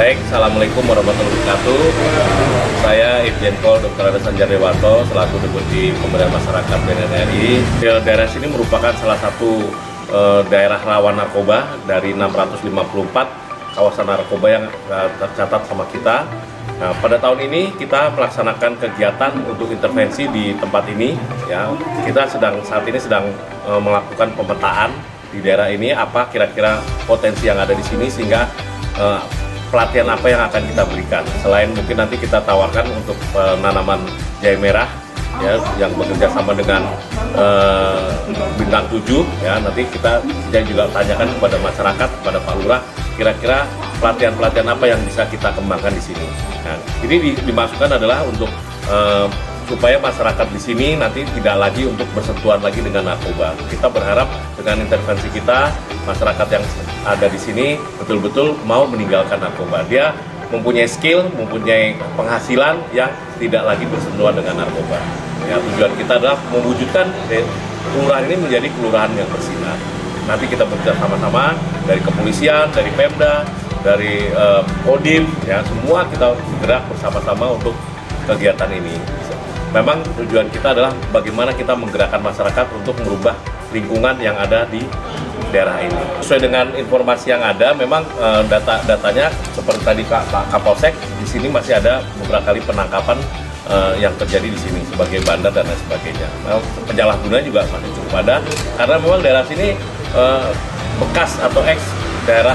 Baik, Assalamualaikum warahmatullahi wabarakatuh. Saya Irjen Pol Dr. Andes Anjar Dewanto selaku Deputi Pemberdayaan Masyarakat BNN RI. Daerah sini merupakan salah satu daerah rawan narkoba dari 654 kawasan narkoba yang tercatat sama kita. Nah, pada tahun ini kita melaksanakan kegiatan untuk intervensi di tempat ini. Ya, kita saat ini sedang melakukan pemetaan di daerah ini, apa kira-kira potensi yang ada di sini sehingga pelatihan apa yang akan kita berikan. Selain mungkin nanti kita tawarkan untuk penanaman jahe merah ya, yang bekerja sama dengan Bintang 7 ya, nanti kita juga tanyakan kepada masyarakat, kepada Pak Lurah, kira-kira pelatihan-pelatihan apa yang bisa kita kembangkan di sini. Nah, ini dimasukkan adalah untuk supaya masyarakat di sini nanti tidak lagi untuk bersentuhan lagi dengan narkoba. Kita berharap dengan intervensi kita, masyarakat yang ada di sini betul-betul mau meninggalkan narkoba. Dia mempunyai skill, mempunyai penghasilan yang tidak lagi bersentuhan dengan narkoba. Ya, tujuan kita adalah mewujudkan kelurahan ini menjadi kelurahan yang bersinar. Nanti kita bekerja sama-sama dari kepolisian, dari Pemda, dari Kodim, ya semua kita bergerak bersama-sama untuk kegiatan ini. Memang tujuan kita adalah bagaimana kita menggerakkan masyarakat untuk merubah lingkungan yang ada di daerah ini. Sesuai dengan informasi yang ada, memang datanya seperti tadi Pak Kapolsek, di sini masih ada beberapa kali penangkapan yang terjadi di sini sebagai bandar dan lain sebagainya. Nah, penyalahguna juga masih cukup ada, karena memang daerah sini bekas atau ex daerah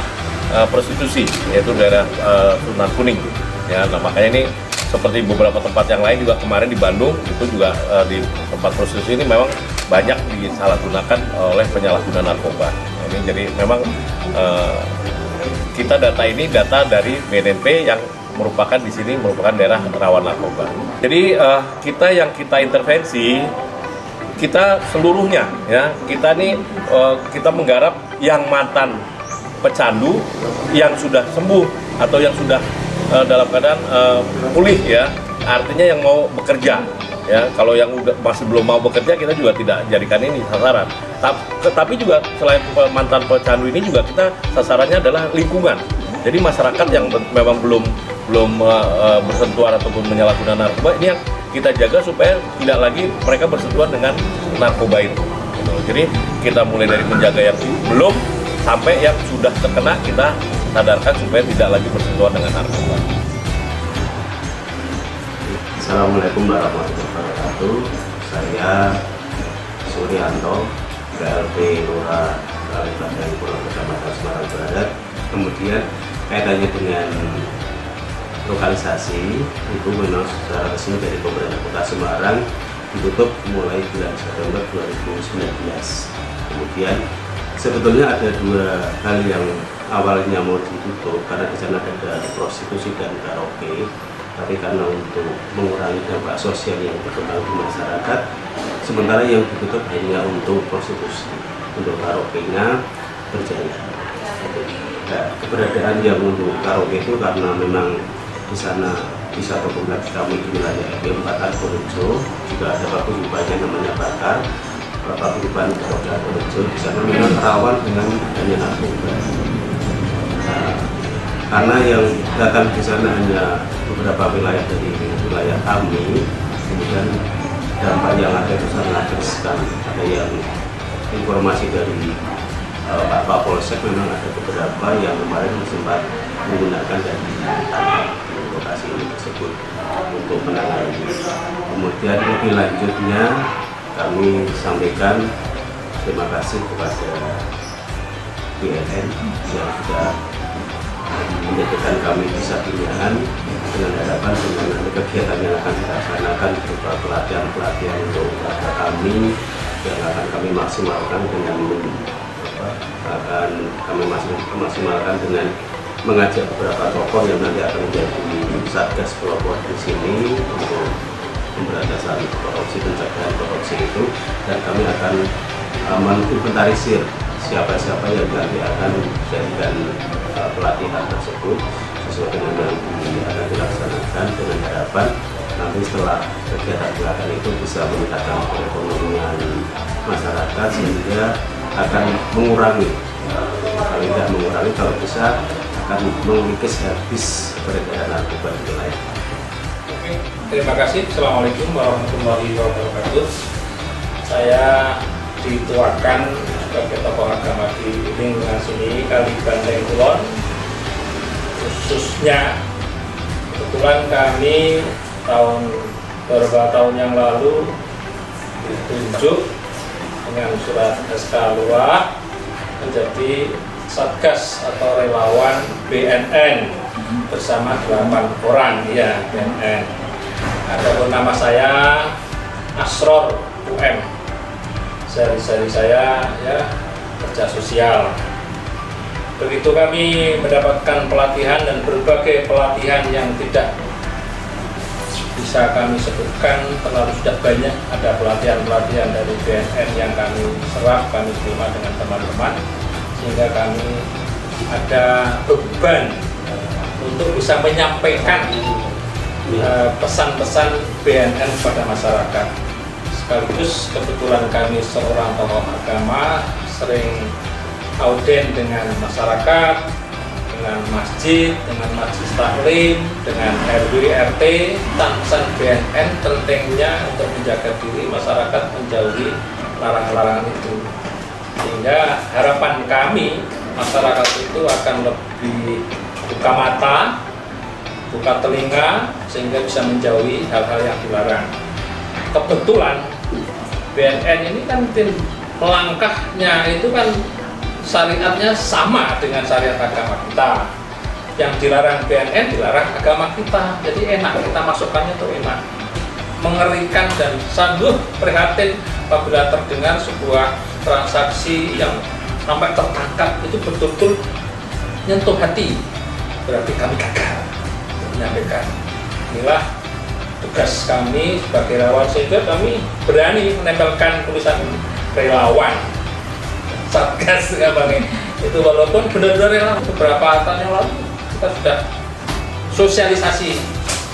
prostitusi, yaitu daerah Sunan Kuning. Ya, nah makanya ini seperti beberapa tempat yang lain juga kemarin di Bandung itu juga di tempat prostitusi ini memang banyak disalahgunakan oleh penyalahguna narkoba. Ini jadi memang kita data ini data dari BNNP yang merupakan di sini merupakan daerah rawan narkoba. Jadi kita intervensi kita seluruhnya ya, kita nih kita menggarap yang mantan pecandu yang sudah sembuh atau yang sudah dalam keadaan pulih ya, artinya yang mau bekerja ya. Kalau yang masih belum mau bekerja kita juga tidak jadikan ini sasaran. Tapi juga selain mantan pecandu ini juga kita sasarannya adalah lingkungan. Jadi masyarakat yang memang belum bersentuhan ataupun menyalahgunakan narkoba ini yang kita jaga supaya tidak lagi mereka bersentuhan dengan narkoba itu. Gitu. Jadi kita mulai dari menjaga yang belum sampai yang sudah terkena kita sadarkan supaya tidak lagi bersentuhan dengan narkoba. Assalamualaikum warahmatullahi wabarakatuh. Saya Suryanto, PLT Lurah Kalibadan Pulau Kecamatan Semarang Barat. Kemudian kaitannya dengan lokalisasi itu memang secara resmi dari pemerintah Kota Semarang ditutup mulai bulan September 2019. Kemudian sebetulnya ada dua hal yang awalnya mau ditutup karena di sana ada prostitusi dan karaoke, tapi karena untuk mengurangi dampak sosial yang berkembang di masyarakat, sementara yang ditutup hanya untuk prostitusi, untuk karaoke-nya berjalan. Nah, keberadaan yang untuk karaoke itu karena memang di sana di satu kompleks kami di wilayah RW 4 Argorejo juga ada paguyubannya namanya Bakar. Paguyuban Kota Argorejo di sana memang rawan dengan adanya narkoba. Nah, karena yang datang di sana hanya beberapa wilayah dari wilayah kami, kemudian dampak yang ada itu sangat sekali. Ada yang informasi dari Pak Kapolsek memang ada beberapa yang kemarin sempat menggunakan dan ditangkap di lokasi ini tersebut untuk menangani. Kemudian lebih lanjutnya kami sampaikan terima kasih kepada BNN yang sudah menjadikan kami bisa pilihan dengan harapan dengan kegiatan yang akan dilaksanakan berupa pelatihan-pelatihan untuk warga kami yang akan kami maksimalkan dengan mengajak beberapa tokoh yang nanti akan menjadi satgas pelopor di sini untuk pemberantasan korupsi, pencegahan korupsi itu, dan kami akan menginventarisir siapa-siapa yang nanti akan dijadikan pelatihan tersebut sesuai dengan yang akan dilaksanakan dengan harapan nanti setelah kegiatan pelatihan itu bisa meningkatkan perekonomian masyarakat sehingga akan mengurangi, kalau tidak mengurangi, kalau bisa akan mengikis habis peredaran narkoba di wilayah. Oke, terima kasih. Assalamualaikum warahmatullahi wabarakatuh. Saya dituakan sebagai tokoh agama di lingkungan sini, Kali Banteng Kulon. Khususnya kebetulan kami beberapa tahun yang lalu ditunjuk dengan surat SK Lurah menjadi Satgas atau relawan BNN bersama 8 orang ya BNN. Adapun nama saya Asror UM. Sehari-hari saya ya kerja sosial. Begitu kami mendapatkan pelatihan dan berbagai pelatihan yang tidak bisa kami sebutkan, terlalu sudah banyak. Ada pelatihan-pelatihan dari BNN yang kami serap, kami terima dengan teman-teman, sehingga kami ada beban untuk bisa menyampaikan pesan-pesan BNN kepada masyarakat. Sekaligus kebetulan kami seorang tokoh agama sering auden dengan masyarakat, dengan masjid, dengan majelis taklim, dengan RW RT. Pesan BNN pentingnya untuk menjaga diri masyarakat menjauhi larangan-larangan itu, sehingga harapan kami masyarakat itu akan lebih buka mata, buka telinga, sehingga bisa menjauhi hal-hal yang dilarang. Kebetulan BNN ini kan melangkahnya itu kan syariatnya sama dengan syariat agama kita. Yang dilarang BNN dilarang agama kita, jadi enak, kita masukkannya tuh enak. Mengerikan dan sungguh prihatin apabila terdengar sebuah transaksi yang sampai tertangkap, itu betul-betul nyentuh hati. Berarti kami gagal menyampaikan. Inilah tugas kami sebagai relawan, sehingga kami berani menempelkan tulisan relawan Satgas itu, walaupun benar-benar relawan. Beberapa tahun yang lalu kita sudah sosialisasi,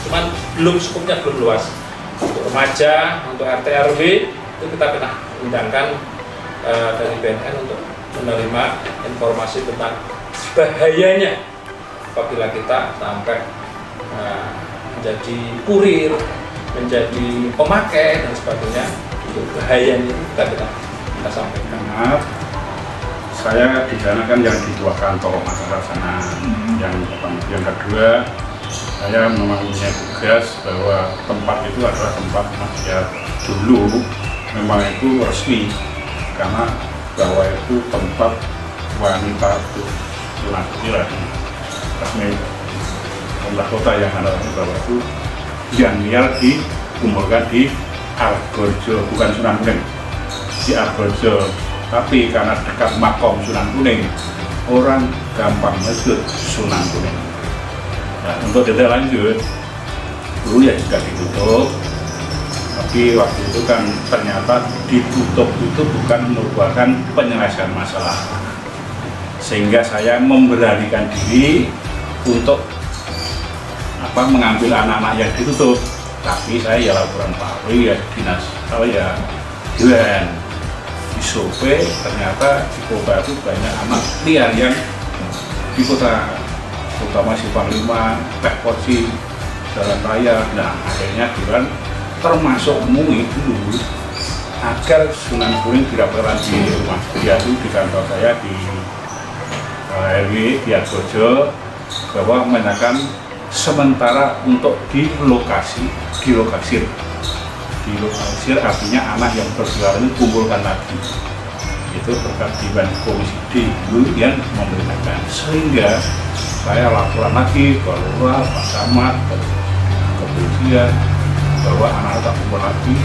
cuman belum cukupnya, belum luas. Untuk remaja, untuk RT RW itu kita pernah undangkan dari BNN untuk menerima informasi tentang bahayanya apabila kita sampai menjadi kurir, menjadi pemakai dan sebagainya. Itu bahayanya kita sampaikan. Maaf, saya di sana kan yang dituakan tokoh masyarakat sana. Yang kedua, saya memang punya tugas bahwa tempat itu adalah tempat maksiat. Dulu memang itu resmi, karena bahwa itu tempat wanita tunadakshila resmi pemerintah kota yang ada di bawah itu, yang liar dikumpulkan di Argorjo, bukan Sunan Kuning, di Argorjo. Tapi karena dekat makom Sunan Kuning, orang gampang menyebut Sunan Kuning. Nah, untuk detail lanjut, dulu ya juga ditutup. Tapi waktu itu kan ternyata ditutup itu bukan merupakan penyelesaian masalah, sehingga saya memberanikan diri untuk mengambil anak-anak yang ditutup. Tapi saya ya laporan Pak Wali, ya dinas, ya Dewan di survei, ternyata di kota itu banyak anak liar yang di kota, terutama Simpang 5, Teh Porsi, Jalan Raya. Nah, akhirnya Dewan termasuk MUI dulu agar Sunan Kuning dilaporkan di rumah dia itu, di kantor saya di RW di Argorjo, bahwa menyatakan sementara untuk dilokasir artinya anak yang berkeliaran itu kumpulkan lagi. Itu berkat Dewan Komisi D dulu yang memerintahkan, sehingga saya laporan lagi ke Lurah, Pak Camat, ke kepolisian, bahwa anak-anak tak kumpul lagi.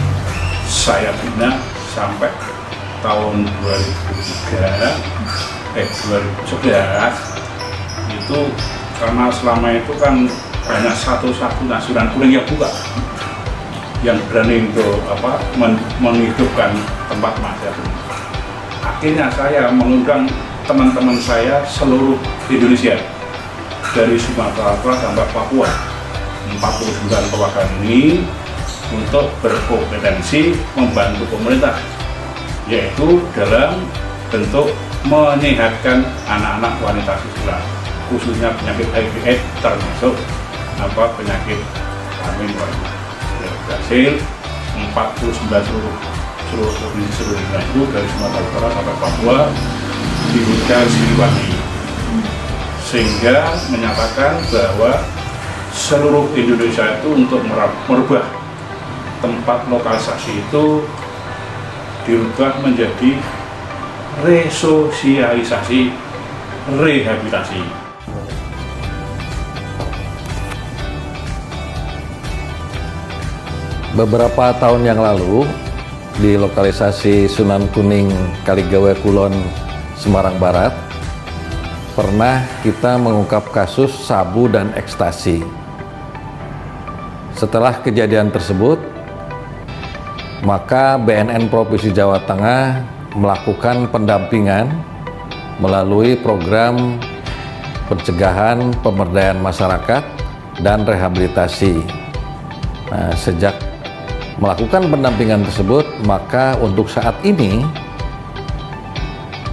Saya bina sampai tahun 2011 itu, karena selama itu kan banyak satu-satunya Sunan Kuning yang buka, yang berani untuk menghidupkan tempat maksiat. Akhirnya saya mengundang teman-teman saya seluruh Indonesia, dari Sumatera sampai Papua, 49 perwakilan ini, untuk berkompetensi membantu pemerintah, yaitu dalam bentuk menyehatkan anak-anak wanita susila. khususnya penyakit HIV/AIDS termasuk penyakit kelamin berhasil 49 seluruh provinsi seluruh Indonesia itu dari Sumatera Utara sampai Papua dibuka Siliwangi, sehingga menyatakan bahwa seluruh Indonesia itu untuk merubah tempat lokalisasi itu dirubah menjadi resosialisasi rehabilitasi. Beberapa tahun yang lalu di lokalisasi Sunan Kuning Kaligawe Kulon Semarang Barat pernah kita mengungkap kasus sabu dan ekstasi. Setelah kejadian tersebut, maka BNN Provinsi Jawa Tengah melakukan pendampingan melalui program pencegahan pemberdayaan masyarakat dan rehabilitasi. Nah, sejak melakukan pendampingan tersebut, maka untuk saat ini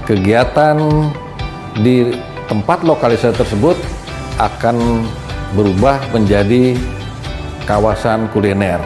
kegiatan di tempat lokalisasi tersebut akan berubah menjadi kawasan kuliner.